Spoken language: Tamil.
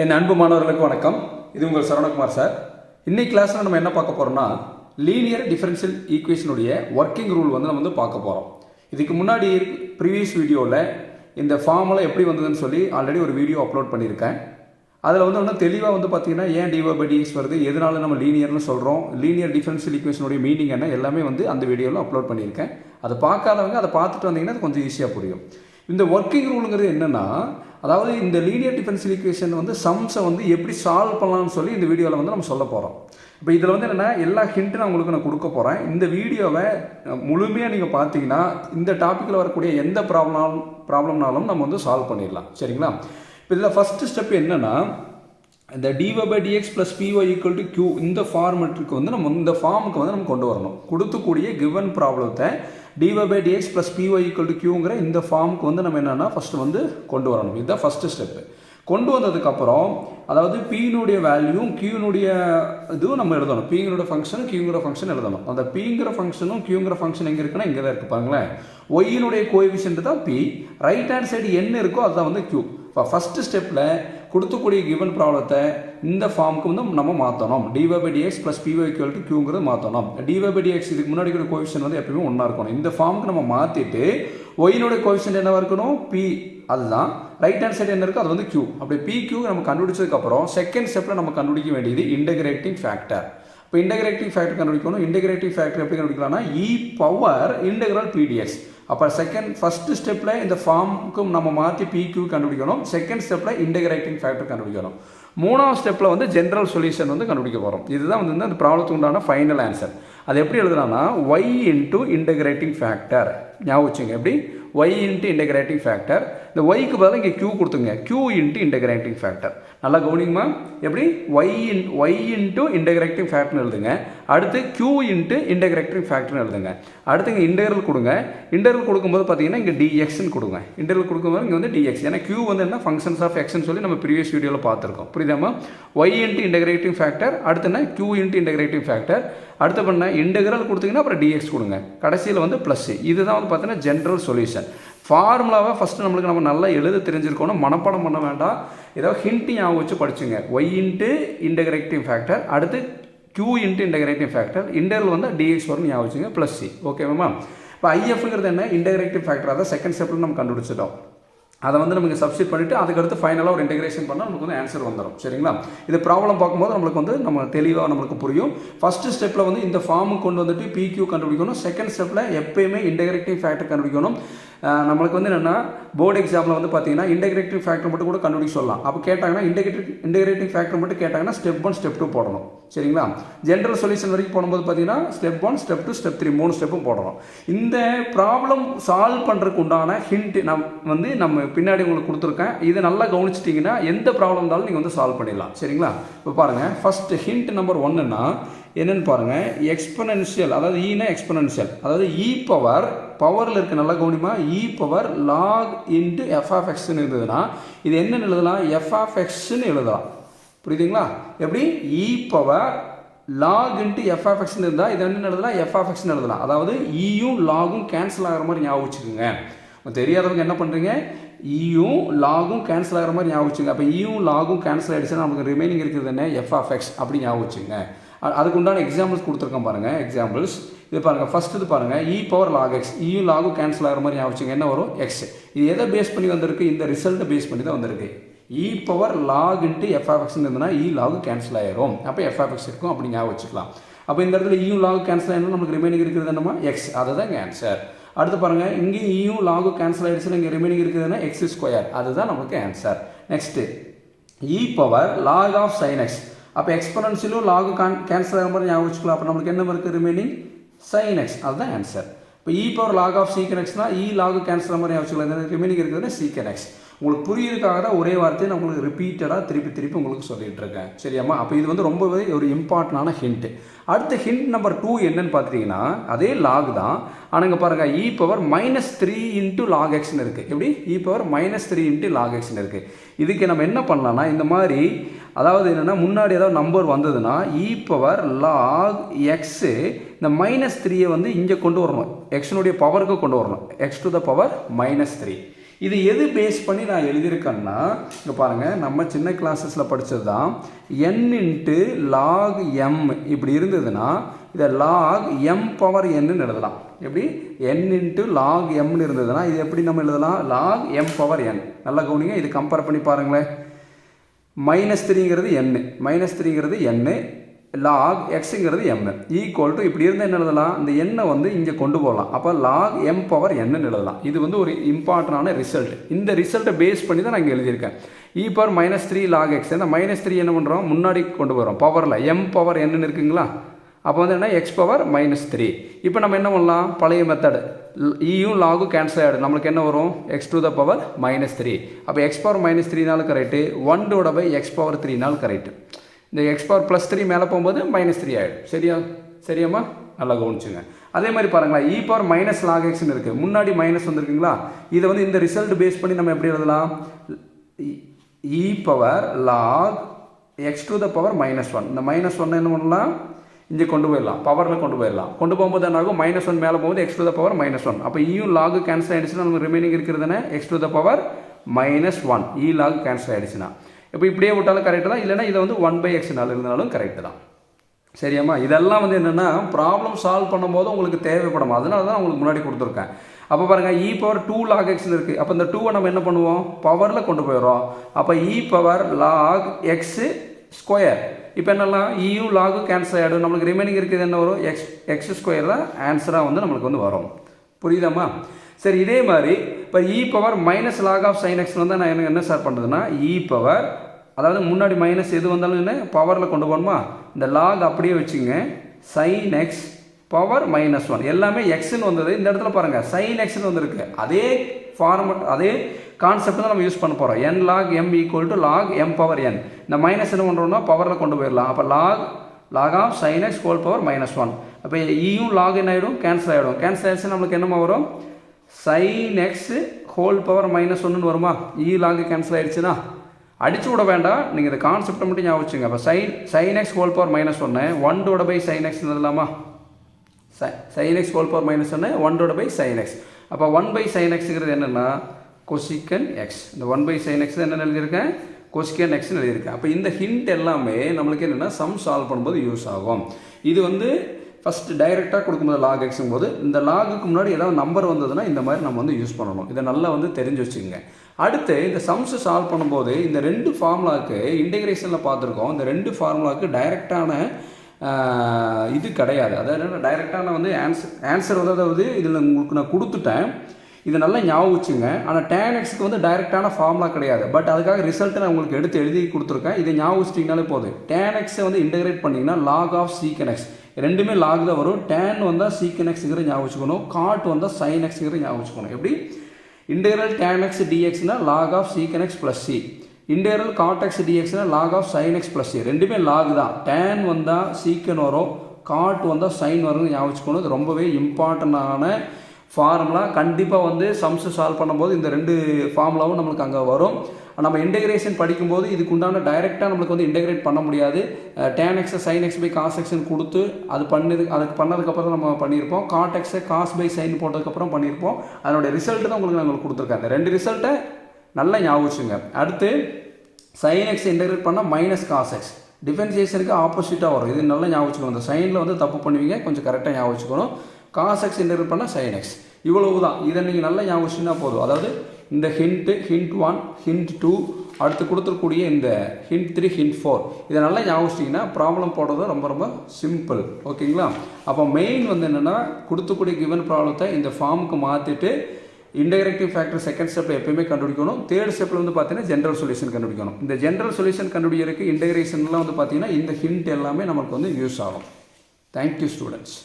என் அன்பு மாணவர்களுக்கு வணக்கம். இது உங்கள் சரவணகுமார் சார். இன்னைக்கு கிளாஸில் நம்ம என்ன பார்க்க போகிறோம்னா லீனியர் டிஃபரன்ஷியல் ஈக்குவேஷனுடைய ஒர்க்கிங் ரூல் நம்ம வந்து பார்க்க போகிறோம். இதுக்கு முன்னாடி ப்ரீவியஸ் வீடியோவில் இந்த ஃபார்முலா எப்படி வந்ததுன்னு சொல்லி ஆல்ரெடி ஒரு வீடியோ அப்லோட் பண்ணியிருக்கேன். அதில் இன்னும் தெளிவாக பார்த்தீங்கன்னா ஏன் dy/dx வருது, எதனால நம்ம லீனியர்னு சொல்கிறோம், லீனியர் டிஃபரன்ஷியல் ஈக்குவேஷனுடைய மீனிங் என்ன, எல்லாமே அந்த வீடியோவில் அப்லோட் பண்ணியிருக்கேன். அதை பார்க்காதவங்க அதை பார்த்துட்டு வந்தீங்கன்னா அது கொஞ்சம் ஈஸியாக புரியும். இந்த ஒர்க்கிங் ரூலுங்கிறது என்னென்னா, அதாவது இந்த லீனியர் டிஃபரன்ஷியல் ஈக்குவேஷன் சம்ஸை எப்படி சால்வ் பண்ணலாம்னு சொல்லி இந்த வீடியோவில் நம்ம சொல்ல போகிறோம். இப்போ இதில் என்னென்னா எல்லா ஹிண்ட்டும் நான் உங்களுக்கு கொடுக்க போகிறேன். இந்த வீடியோவை முழுமையாக நீங்கள் பார்த்தீங்கன்னா இந்த டாப்பிக்கில் வரக்கூடிய எந்த ப்ராப்ளம்னாலும் நம்ம சால்வ் பண்ணிடலாம். சரிங்களா? இப்போ இதில் ஃபஸ்ட்டு ஸ்டெப் என்னென்னா, இந்த dy/dx + py = q இந்த ஃபார்மெட்டுக்கு நம்ம இந்த ஃபார்முக்கு நம்ம கொண்டு வரணும். கொடுத்துக்கூடிய கிவன் ப்ராப்ளத்தை dy/dx + py = qங்கிற இந்த ஃபார்முக்கு நம்ம என்னென்னா ஃபஸ்ட்டு கொண்டு வரணும். இதுதான் ஃபஸ்ட்டு ஸ்டெப்பு. கொண்டு வந்ததுக்கப்புறம் அதாவது பீனுடைய வேல்யூ கியூனுடைய இதுவும் நம்ம எழுதணும். பீங்கிற ஃபங்க்ஷன் கியூங்கிற ஃபங்க்ஷன் எழுதணும். அந்த பீங்கிற ஃபங்க்ஷனும் கியூங்கிற ஃபங்க்ஷன் எங்கே இருக்குன்னா இங்கே தான் இருக்குது பாருங்களேன். ஒய்யினுடைய கோஎஃபிஷியன்ட் தான் பி, ரைட் ஹேண்ட் சைடு என்ன இருக்கோ அதுதான் கியூ. இப்போ ஃபஸ்ட்டு ஸ்டெப்பில் கொடுத்துக்கூடிய கிவன் ப்ராப்ளத்தை இந்த ஃபார்முக்கு நம்ம மாற்றணும். dy/dx + py = qங்கிறது மாற்றணும். dy/dx இதுக்கு முன்னாடி கூட கோஎஃபிஷியன்ட் எப்பவுமே ஒன்றா இருக்கணும். இந்த ஃபார்முக்கு நம்ம மாற்றிட்டு ஒய்யினுடைய கோஎஃபிஷியன்ட் என்னவாக இருக்கணும், பி, அதுதான். ரைட் ஹேண்ட் சைடு என்ன இருக்கோ அது q. அப்படி pq நம்ம கண்டுபிடிச்சதுக்கப்புறம் செகண்ட் ஸ்டெப்பில் நம்ம கண்டுபிடிக்க வேண்டியது இன்டகிரேட்டிங் ஃபேக்டர். இப்போ இன்டகிரேட்டிங் ஃபேக்டர் கண்டுபிடிக்கணும். இன்டகிரேட்டிங் ஃபேக்டர் எப்படி கண்டுபிடிக்கலாம்னா e∫pdx. அப்போ ஃபஸ்ட்டு ஸ்டெப்பில் இந்த ஃபார்முக்கு நம்ம மாற்றி pq கண்டுபிடிக்கணும். செகண்ட் ஸ்டெப்பில் இன்டகிரேட்டிங் ஃபேக்டர் கண்டுபிடிக்கணும். மூணாவது ஸ்டெப்பில் ஜென்ரல் சொல்யூஷன் கண்டுபிடிக்க போகிறோம். இதுதான் அந்த ப்ராப்ளத்துக்கு உண்டான ஃபைனல் ஆன்சர். அது எப்படி எழுதுனா y × இன்டகிரேட்டிங் ஃபேக்டர். ஞாபகம் வச்சுங்க. எப்படி y × இன்டகிரேட்டிங் ஃபேக்டர். இந்த yக்கு பதிலாக இங்கே q கொடுத்துங்க. q × integrating factor. நல்லா கவனிங்கம்மா. எப்படி y × இன்டகிரேட்டிங் ஃபேக்டர்னு எழுதுங்க. அடுத்து q × இன்டகிரேட்டிங் ஃபேக்டர்னு எழுதுங்க. அடுத்து இங்கே இன்டெக்ரல் கொடுங்க. இன்டெக்ரல் கொடுக்கும்போது பார்த்தீங்கன்னா இங்கே dxன்னு கொடுங்க. இன்டெக்ரல் கொடுக்கும்போது இங்கே dx. ஏன்னா q என்ன ஃபங்க்ஷன்ஸ் ஆஃப் xன்னு சொல்லி நம்ம ப்ரீவியஸ் வீடியோவில் பார்த்துருக்கோம். புரியுதாம்மா? y × இன்டகிரேட்டிங் ஃபேக்டர், அடுத்துனா q × இன்டகிரேட்டிங் ஃபேக்டர், அடுத்து பண்ண இன்டெக்ரல் கொடுத்தீங்கன்னா அப்புறம் dx கொடுங்க. கடைசியில் ப்ளஸ். இதுதான் பார்த்தீங்கன்னா ஜென்ரல் சொல்யூஷன். ஃபார்முலாவை ஃபஸ்ட்டு நம்ம நல்லா எழுத தெரிஞ்சிருக்கணும். மனப்பாடம் பண்ண வேண்டாம். ஏதோ ஹிண்ட் ஞாபகம் வச்சு படிச்சுங்க. y × இன்டகிரேட்டிங் ஃபேக்டர், அடுத்து q × integrating factor, integral dx வரும் ஞாபகம் வச்சுங்க, ப்ளஸ் சி. ஓகேவாம்மா? இப்போ ஐஎஃப்ங்கிறது என்ன, இன்டகிரேட்டிங் ஃபேக்டர். அதை செகண்ட் ஸ்டெப்பில் நம்ம கண்டுபிடிச்சிட்டோம். அதை நமக்கு சப்ஸ்டிட் பண்ணிவிட்டு அதுக்கடுத்து ஃபைனலாக ஒரு இன்டெகிரேஷன் பண்ணால் நமக்கு ஆன்சர் வந்துடும். சரிங்களா? இது ப்ராப்ளம் பார்க்கும்போது நம்மளுக்கு நம்ம தெளிவாக நம்மளுக்கு புரியும். ஃபஸ்ட்டு ஸ்டெப்பில் இந்த ஃபார்முக்கு கொண்டு வந்துட்டு pq கண்டுபிடிக்கணும். செகண்ட் ஸ்டெப்பில் எப்பயுமே இன்டகிரேட்டிங் ஃபேக்டர் கண்டுபிடிக்கணும். நம்மளுக்கு என்னென்னா போர்டு எக்ஸாமில் பார்த்தீங்கன்னா இன்டகிரேட்டிங் ஃபேக்டர் மட்டும் கூட கண்டுபிடிக்க சொல்லலாம். அப்போ கேட்டாங்கன்னா இன்டகிரேட்டிங் ஃபேக்டர் மட்டும் கேட்டாங்கன்னா ஸ்டெப் 1 ஸ்டெப் 2 போடணும். சரிங்களா? ஜென்ரல் சொல்யூஷன் வரைக்கும் போடும்போது பார்த்தீங்கன்னா ஸ்டெப் 1 ஸ்டெப் 2 ஸ்டெப் 3 3 ஸ்டெப்பும் போடணும். இந்த ப்ராப்ளம் சால்வ் பண்ணுறதுக்கு உண்டான ஹிண்ட் நம்ம பின்னாடி உங்களுக்கு கொடுத்துருக்கேன். இதை நல்லா கவனிச்சிட்டிங்கன்னா எந்த ப்ராப்ளம் இருந்தாலும் நீங்கள் சால்வ் பண்ணிடலாம். சரிங்களா? இப்போ பாருங்கள், ஃபஸ்ட்டு ஹிண்ட் நம்பர் 1ன்னா என்னென்னு பாருங்கள், எக்ஸ்பொனென்ஷியல், அதாவது ஈனா எக்ஸ்பொனென்ஷியல், அதாவது பவரில் இருக்க நல்லா கவனிமா, log × f(x)ன்னு இருந்ததுன்னா இது என்னென்னு எழுதலாம், f(x)ன்னு எழுதலாம். புரியுதுங்களா? எப்படி log × f(x)ன்னு இருந்தால் இது என்னென்னு எழுதலாம், f(x)ன்னு எழுதலாம். அதாவது ஈயும் லாகும் கேன்சல் ஆகிற மாதிரி ஞாபகம் வச்சுக்கோங்க. தெரியாதவங்க என்ன பண்ணுறீங்க, ஈயும் லாகும் கேன்சல் ஆகிற மாதிரி ஞாபகம் வச்சுங்க. அப்போ ஈயும் லாகும் கேன்சல் ஆகிடுச்சுன்னா நமக்கு ரிமைனிங் இருக்கிறது என்ன, f(x) அப்படி ஞாபகம் வச்சுங்க. அதுக்கு உண்டான எக்ஸாம்பிள்ஸ் கொடுத்துருக்கோம் பாருங்கள். எக்ஸாம்பிள்ஸ் இது பாருங்கள். ஃபஸ்ட்டு இது பாருங்கள், e⁻log x. ஈயும் லாகும் கேன்சல் ஆகிற மாதிரி ஞாபகம் வச்சுங்க. என்ன வரும், எக்ஸ். இது எதை பேஸ் பண்ணி வந்திருக்கு, இந்த ரிசல்ட்டை பேஸ் பண்ணி தான் வந்திருக்கு. e⁻log × f(x)ன்னு இருந்ததுன்னா log கேன்சல் ஆயிரும். அப்போ f(x) இருக்கும், அப்படி ஞாபகம் வச்சுக்கலாம். அப்போ இந்த இடத்துல ஈயும் லாகும் கேன்சல் ஆகிடும், நமக்கு ரிமைனிங் இருக்கிறது என்னமா, எக்ஸ். அதுதான் இங்கே ஆன்சர். அடுத்து பாருங்கள், இங்கே ஈயும் லாகும் கேன்சல் ஆகிடுச்சுன்னா இங்கே ரிமைனிங் இருக்குதுன்னா x². அதுதான் நமக்கு answer. Next e⁻log sin x. அப்போ எக்ஸ்பொனன்ஷியலும் லாகும் கேன்சல் ஆகிற மாதிரி ஞாபகம் வச்சுக்கலாம். அப்போ நம்மளுக்கு என்ன இருக்குது, ரிமைனிங் sin x. அதுதான் ஆன்சர். இப்போ e⁻log sec x log cancel ஆகிற மாதிரி ஞாபகம் வச்சுக்கலாம். ரிமைனிங் இருக்குதுன்னா sec x. உங்களுக்கு புரியுறதுக்காக தான் ஒரே வார்த்தையை நான் உங்களுக்கு ரிப்பீட்டடாக திருப்பி உங்களுக்கு சொல்லிகிட்டு இருக்கேன். சரியாம்மா? அப்போ இது ரொம்பவே ஒரு இம்பார்ட்டண்டான ஹிண்ட்டு. அடுத்த ஹிண்ட் நம்பர் 2 என்னன்னு பார்த்துட்டிங்கன்னா அதே லாக் தான். ஆனால் இங்கே பாருங்கள், e⁻−3 × log xன்னு இருக்குது. எப்படி e⁻−3 × log xன்னு இருக்குது. இதுக்கு நம்ம என்ன பண்ணலாம்னா இந்த மாதிரி, அதாவது என்னென்னா முன்னாடி ஏதாவது நம்பர் வந்ததுன்னா e⁻log x இந்த -3 இங்கே கொண்டு வரணும், எக்ஸினுடைய பவருக்கு கொண்டு வரணும், x⁻−3. இது எது பேஸ் பண்ணி நான் எழுதியிருக்கேன்னா இங்கே பாருங்கள், நம்ம சின்ன கிளாஸஸில் படித்தது தான் n இன்ட்டு லாக் m இப்படி இருந்ததுன்னா இதை லாக் m பவர் nன்னு எழுதலாம். எப்படி n இன்ட்டு லாக் mன்னு இருந்ததுன்னா இது எப்படி நம்ம எழுதலாம்? Log m power n. நல்லா கவனிங்க, இது கம்பேர் பண்ணி பாருங்களேன். -3ங்கிறது n, -3ங்கிறது n, லாக் எக்ஸுங்கிறது m ஈக்குவல் டு இப்படி இருந்தால் என்ன எழுதலாம்? இந்த எண்ணை வந்து இங்கே கொண்டு போகலாம். அப்போ லாக் m பவர் nன்னு எழுதலாம். இது வந்து ஒரு இம்பார்ட்டண்டான ரிசல்ட். இந்த ரிசல்ட்டை பேஸ் பண்ணி தான் நான் இங்கே எழுதியிருக்கேன். e power -3 log x. இந்த -3 என்ன பண்ணுறோம்? முன்னாடி கொண்டு வரோம் பவரில் m பவர் nன்னு இருக்குங்களா? அப்போ வந்து என்ன? x power -3. இப்போ நம்ம என்ன பண்ணலாம்? பழைய மெத்தடு ஈயும் லாகும் கேன்சல் ஆகிடும். நம்மளுக்கு என்ன வரும்? x to the power -3. அப்போ x power -3 correct, 1/x power 3 correct. இந்த x பவர் +3 மேலே போகும்போது -3 ஆகிடும். சரியா? சரியாம்மா? நல்லா கவனிச்சுங்க. அதே மாதிரி பாருங்களா, e பவர் -log xன்னு இருக்குது. முன்னாடி மைனஸ் வந்துருக்குங்களா? இதை வந்து இந்த ரிசல்ட் பேஸ் பண்ணி நம்ம எப்படி எழுதலாம்? e power log x to the power -1. இந்த -1 என்ன பண்ணலாம்? இங்கே கொண்டு போயிடலாம், பவரில் கொண்டு போயிடலாம். கொண்டு போகும்போது என்ன ஆகும்? -1 மேலே போகும்போது x to the power -1. அப்போ ஈயும் லாகு கேன்சல் ஆகிடுச்சுன்னா நமக்கு ரிமைனிங் இருக்கிறதுனா x to the power -1. e log cancel ஆகிடுச்சுன்னா இப்போ இப்படியே விட்டாலும் கரெக்டு தான், இல்லைனா இதை வந்து 1/x இருந்தாலும் கரெக்டு தான். சரியாம்மா? இதெல்லாம் வந்து என்னென்னா ப்ராப்ளம் சால்வ் பண்ணும்போது உங்களுக்கு தேவைப்படும். அதனால தான் உங்களுக்கு முன்னாடி கொடுத்துருக்கேன். அப்போ பாருங்கள், e பவர் 2 லாக் எக்ஸ்னு இருக்குது. அப்போ இந்த 2வை நம்ம என்ன பண்ணுவோம்? பவரில் கொண்டு போயிடுறோம். அப்போ e power lock x square. இப்போ என்னெல்லாம் ஈயும் லாகும் கேன்சல் ஆகிடும். நம்மளுக்கு ரிமைனிங் இருக்குது என்ன வரும்? எக்ஸ் ஸ்கொயர் தான் ஆன்சராக வந்து நம்மளுக்கு வந்து வரும். புரியுதாம்மா? சரி, இதே மாதிரி இப்போ e power -log of sin x வந்து நான் என்ன சார் பண்ணுறதுன்னா, e பவர் அதாவது முன்னாடி மைனஸ் எது வந்தாலும் என்ன பவரில் கொண்டு போகணுமா? இந்த லாக் அப்படியே வச்சுங்க. sin x பவர் -1 எல்லாமே எக்ஸ்ன்னு வந்தது. இந்த இடத்துல பாருங்கள் sin xன்னு வந்திருக்கு. அதே ஃபார்மெட், அதே கான்செப்ட் தான் நம்ம யூஸ் பண்ண போகிறோம். n log m equal to log m power n. இந்த மைனஸ் என்ன பண்ணுறோம்னா பவரில் கொண்டு போயிடலாம். அப்போ log of sin x whole power -1. அப்போ ஈயும் லாக் என்ன ஆகிடும்? கேன்சல் ஆகிடும். கேன்சல் ஆகிடுச்சு நம்மளுக்கு என்னமா வரும்? sin x ஹோல் பவர் -1 வருமா? e லாக் கேன்சல் ஆகிடுச்சுன்னா அடிச்சு விட வேண்டாம், நீங்கள் இந்த கான்செப்டை மட்டும் ஞாபகம் வச்சுங்க. அப்போ sin x whole power -1 1/sin x எழுதலாமா? sin x whole power -1 1/sin x. அப்போ 1/sin xங்கிறது என்னென்னா கொசிக்கன் x. இந்த 1/sin x என்ன எழுதியிருக்கேன்? கொசிக்கன் எக்ஸ்ன்னு எழுதியிருக்கேன். அப்போ இந்த ஹிண்ட் எல்லாமே நம்மளுக்கு என்னென்னா சம் சால்வ் பண்ணும்போது யூஸ் ஆகும். இது வந்து ஃபஸ்ட்டு டைரெக்டாக கொடுக்கும்போது லாக் எக்ஸுங்கும் போது இந்த லாகுக்கு முன்னாடி ஏதாவது நம்பர் வந்ததுன்னா இந்த மாதிரி நம்ம வந்து யூஸ் பண்ணணும். இதை நல்லா வந்து தெரிஞ்சு வச்சுக்கோங்க. அடுத்து இந்த சம்ஸை சால்வ் பண்ணும்போது இந்த 2 ஃபார்முலாவுக்கு இன்டெகிரேஷனில் பார்த்துருக்கோம். இந்த 2 ஃபார்முலாவுக்கு டைரெக்டான இது கிடையாது. அதாவது டைரெக்டான வந்து ஆன்சர் அதாவது இதில் உங்களுக்கு நான் கொடுத்துட்டேன். இதை நல்லா ஞாபகம் வச்சுங்க. ஆனால் tan xக்கு வந்து டைரெக்டான ஃபார்முலா கிடையாது. பட் அதுக்காக ரிசல்ட்டை நான் உங்களுக்கு எடுத்து எழுதி கொடுத்துருக்கேன். இதை ஞாபகம் வச்சிட்டிங்கனாலே போதும். tan xை வந்து இன்டெகிரேட் பண்ணிங்கன்னா லாக் ஆஃப் சீக்கன் எக்ஸ் ரெண்டுமே லாக் தான் வரும். tan வந்தால் சீக்கன் எக்ஸுங்கிற ஞாபகம் வச்சுக்கணும், காட் வந்தால் சைன் எக்ஸுங்கிற ஞாபகம் வச்சுக்கணும். எப்படி? இன்டெகிரல் tan x dxனா log of secant x plus c, integral cot x dxனா log of sine x plus c. ரெண்டுமே லாக் தான். tan வந்தால் சீக்கன் வரும், காட் வந்தால் சைன் வரும்னு ஞாபகம் வச்சுக்கணும். இது ரொம்பவே இம்பார்ட்டண்டான ஃபார்முலா. கண்டிப்பாக வந்து சம்ஸு சால்வ் பண்ணும்போது இந்த 2 ஃபார்முலாவும் நம்மளுக்கு அங்கே வரும். நம்ம இன்டெகிரேஷன் படிக்கும்போது இதுக்கு உண்டான டைரெக்டாக நம்மளுக்கு வந்து இன்டெகிரேட் பண்ண முடியாது. tan x sin x by cos x கொடுத்து அது அதுக்கு பண்ணதுக்கப்புறம் நம்ம பண்ணியிருப்போம். காட் எக்ஸை காஸ் பை சைன் போட்டதுக்கப்புறம் பண்ணியிருப்போம். அதனுடைய ரிசல்ட்டு தான் உங்களுக்கு நாங்கள் கொடுத்துருக்கேன். இந்த 2 ரிசல்ட்டை நல்லா ஞாபகம் வச்சுங்க. அடுத்து sin x இன்டெகிரேட் பண்ணால் -cos x டிஃபரன்சியேஷனுக்கு ஆப்போசிட்டாக வரும். இது நல்லா ஞாபகம் வச்சுக்கணும். இந்த சைனில் வந்து தப்பு பண்ணுவீங்க, கொஞ்சம் கரெக்டாக ஞாபகம் வச்சுக்கணும். cos x இன்டெகிரேட் பண்ணால் sin x இவ்வளவு தான். இதை நீங்கள் நல்லா ஞாபகம் வச்சுன்னா போதும். அதாவது இந்த ஹிண்ட் 1 ஹிண்ட் 2 அடுத்து கொடுத்துருக்கூடிய இந்த ஹிண்ட் 3 ஹிண்ட் 4 இதை நல்லா ஞாபகம் வச்சிட்டிங்கன்னா ப்ராப்ளம் போடுறது ரொம்ப ரொம்ப சிம்பிள். ஓகேங்களா? அப்போ மெயின் வந்து என்னென்னா கொடுத்துக்கூடிய கிவன் ப்ராப்ளத்தை இந்த ஃபார்முக்கு மாற்றிட்டு இன்டெகிரேட்டிவ் ஃபேக்டர் செகண்ட் ஸ்டெப்பில் எப்பயுமே கண்டுபிடிக்கணும். தேர்ட் ஸ்டெப்பில் வந்து பார்த்தீங்கன்னா ஜென்ரல் சொல்யூஷன் கண்டுபிடிக்கணும். இந்த ஜென்ரல் சொல்யூஷன் கண்டுபிடிக்கிறதுக்கு இன்டெகிரேஷன்லாம் வந்து பார்த்தீங்கன்னா இந்த ஹிண்ட் எல்லாமே நமக்கு வந்து யூஸ் ஆகும். Thank you students.